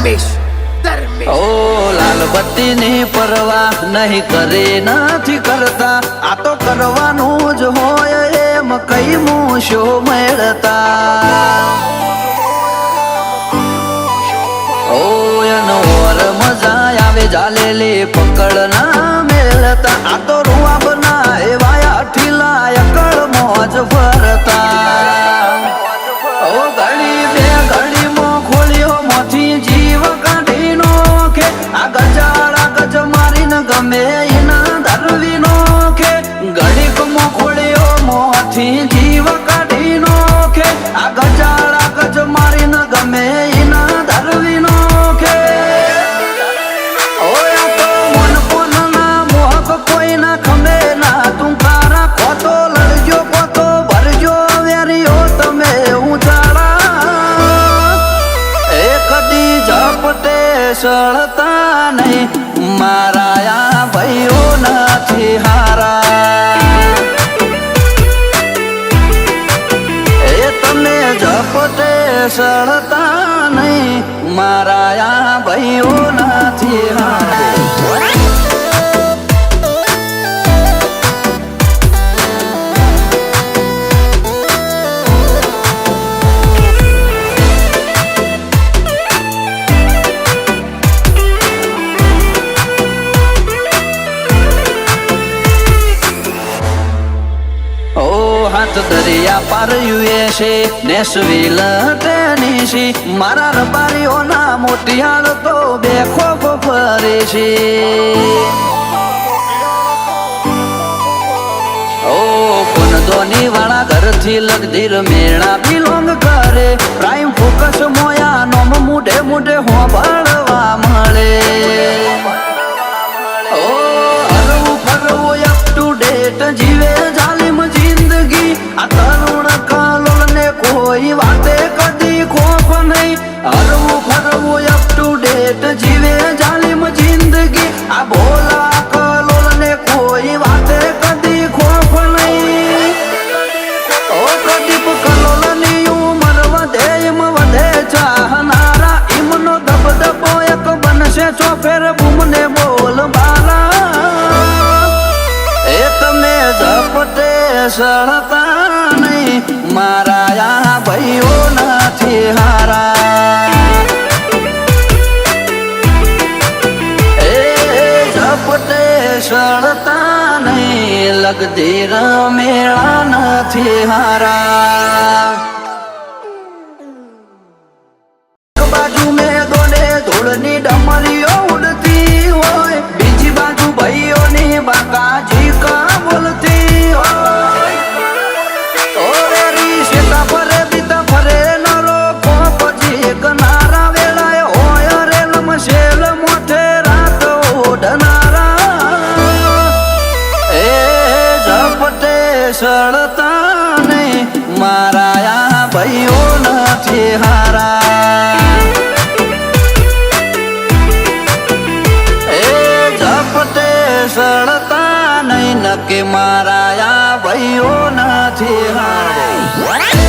ધર્મેશ ધર્મેશ ઓ લાલ બત્તી ની પરવાહ નહીં કરે નથી કરતા આ તો કરવાનું જ હોય એમ કઈ મૂશો મેળતા ઓ અનવર મજા આવે જાલેલી પકડ ના મેળતા આ તો રૂવા બના એવા ઠીલા અકળ મોજ ફરતા ઓ ઘડી બે ઘડી મો ખોલ્યો મોથી જીવ કાઢી નો કે આ ગજાડા ગજ મારીને ગમે એના ધરવી નો કે ઘડીક મો ખોલ્યો મોથી જીવ કાઢી નો કે આ ગજાડા ગજ મારીને ગમે એના ધરવી નો કે ઓયા તો મન પોનના મોહક કોઈ ના ખમે ના તું કારા કોતો લડજો કોતો ભરજો વેરીઓ તમે સળતા નહીં મારા ભાઈઓ નથી હારા એ તમે જપતે સળતા નહીં મારા ભાઈઓ નથી હારા દરિયા પાર યુએસએ નેશવિલ ટેનિસી મારા રબારીઓના મોતિયાળ તો બેખોફ ફરે છે ઓ ધોની વાળા ઘરથી લગધીર મેળા બિલોંગ કરે પ્રાઇમ ફોકસ મોયા નોમ મુઢે મુઢે હોંભળવા મળે ઓ હરવું ફરવું અપ ટુ ડેટ જીવે જાલિમ જિંદગી આ તરુણ કાલોલ ને કોઈ વાતે કદી ખોફ નહીં હરવું ફરવું અપ ટુ ડેટ જીવે જાલિમ જિંદગી આ ભોલા કાલોલ ને કોઈ વાતે કદી ખોફ નહીં ઓ પ્રદીપ કલોલ ની ઉમર વધે એમ વધે ચાહનારા ઈમનો દબદબો એક બનશે ચોફેર બૂમને બોલ બાલા એ તમે ઝપટે સળતા નહીં મારા ભાઈઓ નથી હારા એ ઝપટે સળતા નહીં લગધીર મેળા નથી હારા બાજુ મેં ગોડે ધૂળની ડમરીઓ ઉડતી હોય બીજી બાજુ ભાઈઓની બાકાજી કા બોલતી હોય ઓરેરી શેતા ફરે બીતા ફરે નરો પછી ગનારા વેળાએ હોય રે લમશેલ મોઠે રાત ઓઢનારા એ ઝપટે સળતા નહીં મારા ભાઈઓ નથી હારા સળતા નહીં નકે મારા ભાઈઓ નથી હારા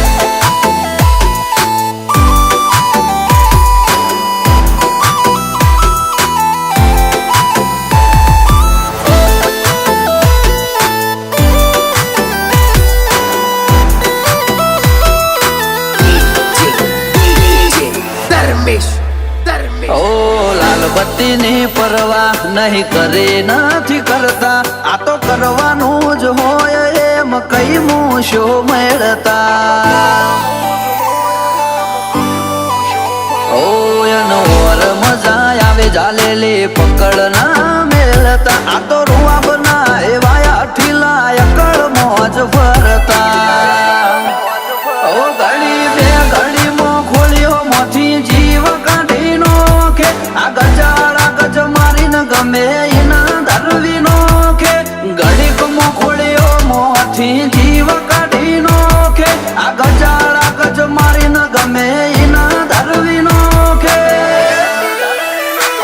ધર્મેશ ઓ લાલ બત્તી ની પરવાહ નહીં કરે નથી કરતા આ તો કરવાનું જ હોય એમ કઈ મૂશો મેળતા ઓ અનવર મજા આવે જાલેલી પકડ ના મેળતા આ તો રૂવા બના એવા ઠીલા અકળ મોજ ફરતા ઓ ઘડી બે ઘડી મો ખોલ્યો મોથી જીવ કાઢી નો કે આ ગજાડા ગજ મારીને ગમે એના ધરવી નો કે ઘડીક મો ખોલ્યો મોથી જીવ કાઢી નો કે આ ગજાડા ગજ મારીને ગમે એના ધરવી નો કે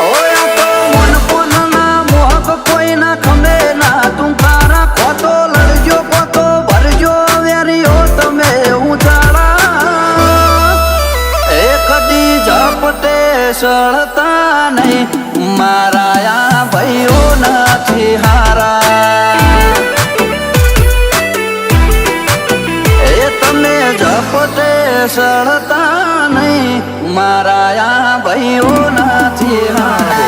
ઓયા તો મન પોનના મોહક કોઈ ના ખમે ના તું કારા કોતો લડજો કોતો ભર સળતા નહીં, મારા આ ભાઈઓ નથી હારા. એ તમે ઝપટે સળતા નહીં, મારા આ ભાઈઓ નથી હારા.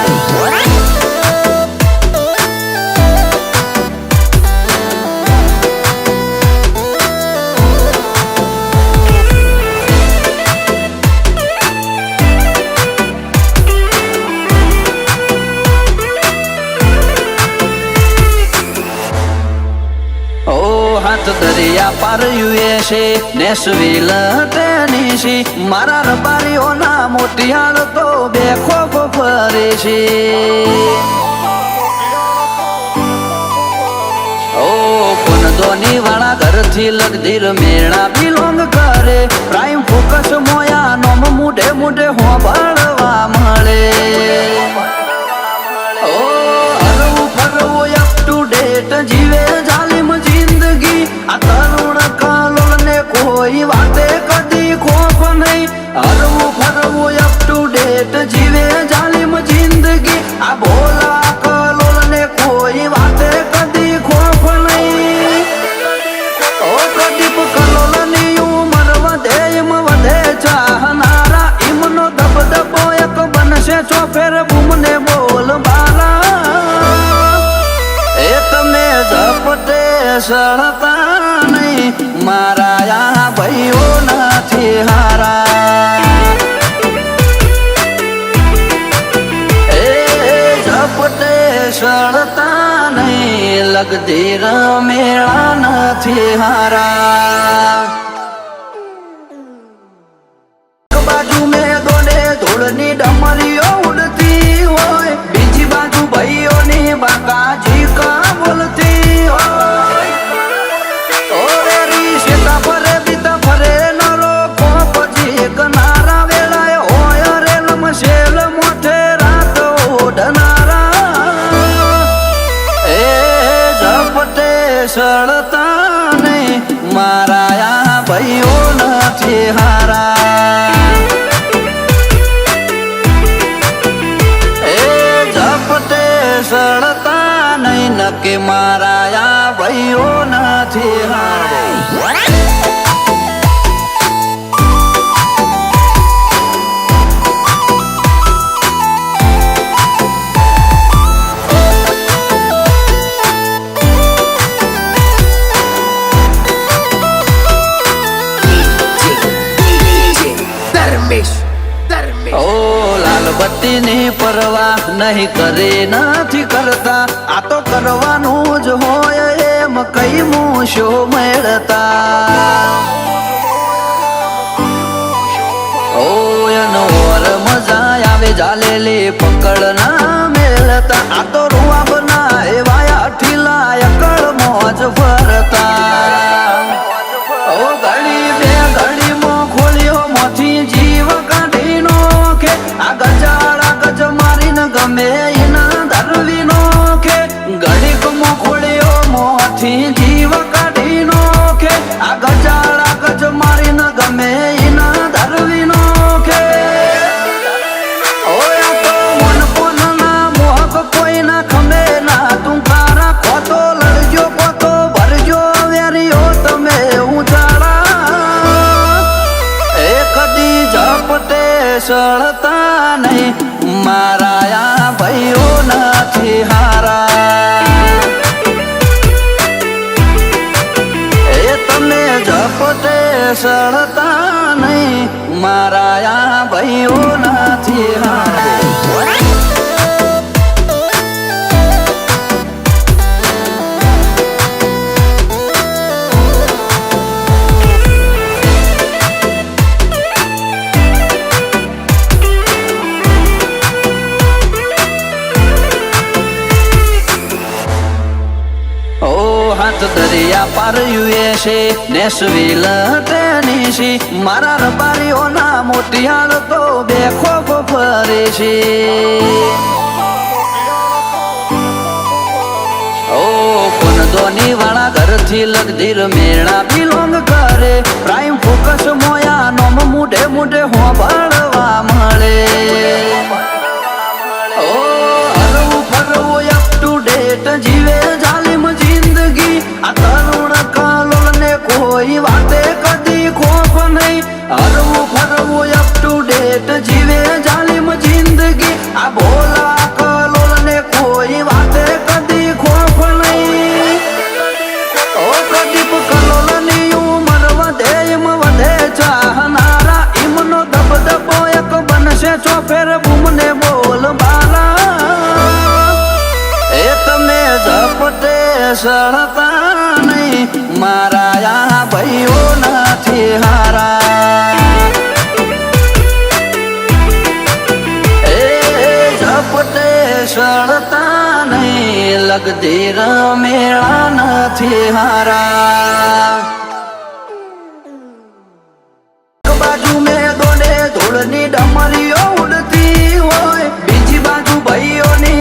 હાથ દરિયા પાર યુએસએ નેશવિલ ટેનિસી, મારા રબારીઓના મોતિયાળ તો બેખોફ ફરે છે. ઓ કોનદોની વાળા ઘરથી લગધીર મેળા બિલોંગ કરે, પ્રાઇમ ફોકસ મોયા નોમ મુઢે મુઢે હોંભળવા મળે. ઓ હરવું ફરવું અપ ટુ ડેટ જીવે જાલિમ જિંદગી, આ તરુણ કાલોલ ને કોઈ વાતે કદી ખોફ નહીં. હરવું ફરવું અપ ટુ ડેટ જીવે જાલિમ જિંદગી, આ ભોલા કાલોલ ને કોઈ વાતે કદી ખોફ નહીં. ઓ પ્રદીપ કલોલ ની ઉંમર વધે એમ વધે ચાહનારા, ઈમનો દબદબો એક બનશે ચોફેર બૂમને બોલ બાલા. એ તમે ઝપટે સળતા નહીં, મારા આ ભાઈઓ નથી હારા. એ ઝપટે સળતા નહીં, લગધીર મેળા નથી હારા. બાજુ મેદોને ધૂળની ડમરીઓ ઉડતી હોય, બીજી બાજુ ભાઈઓની બાકાજી કા બોલતી હોય. ઓરે રી સીતા ફરે બીતા ફરે નરો કો પછી કનારા વેળાએ હોય રેલ મશેલ મોઠે રાત ઓઢનારા. એ ઝપટે સળતા નહીં, મારા આ ભાઈઓ નથી હારા. સળતા નહીં, નકે મારા આ ભાઈઓ નથી હારા. ઓ લાલ બત્તી ની પરવા નહીં કરે નથી કરતા, આ તો કરવાનું જ હોય એમ કઈ મૂશો મેળતા. ઓ એનો ઓર મજા આવે જાલેલી પકડ ના મેળતા, આ તો રૂઆબના એવાયા ઠીલા એકળ મોજ ફરતા. ઓ ઘડી બે ઘડી મો ખોલ્યો મોથી જીવ કાઢી નોખે, આ ગજાડા ગજ મારીને ગમે એના ધરવી નોખે. ઘડીક મો ખોલ્યો મોથી જીવ કાઢી નોખે, આ ગજાડા ગજ મારીને ગમે એના ધરવી નોખે. ઓય તો મન પોનના મોહક કોઈના ખંભે ના તું કારા, ખોતો લડજો ખોતો ભરજો વેરીઓ તમે ઉજાડા. એ કદી ઝપટે સળતા નહીં, મારા આ ભાઈઓ નથી હારા. એ તમે ઝપટે સળતા નહીં, મારા આ ભાઈઓ નથી હારા. હાથ દરિયા પાર યુએસએ નેશવિલ ટેનિસી, મારા રબારીઓના મોતિયાળ તો બેખોફ ફરે છે. ઓ કોનદોની વાળા ઘરથી લગધીર મેળા બિલોંગ કરે, પ્રાઇમ ફોકસ મોયા નોમ મુઢે મુઢે હોંભળવા મળે. તમને બોલ બાલા એ તમે ઝપટે સળતા નહીં મારા આ ભાઈઓ નથી હારા એ ઝપટે સળતા નહીં લગધીર મેળા નથી હારા બાજુ મેં દોડે ધૂળની ડમરીઓ ઉડતી હોય બીજી બાજુ ભાઈઓની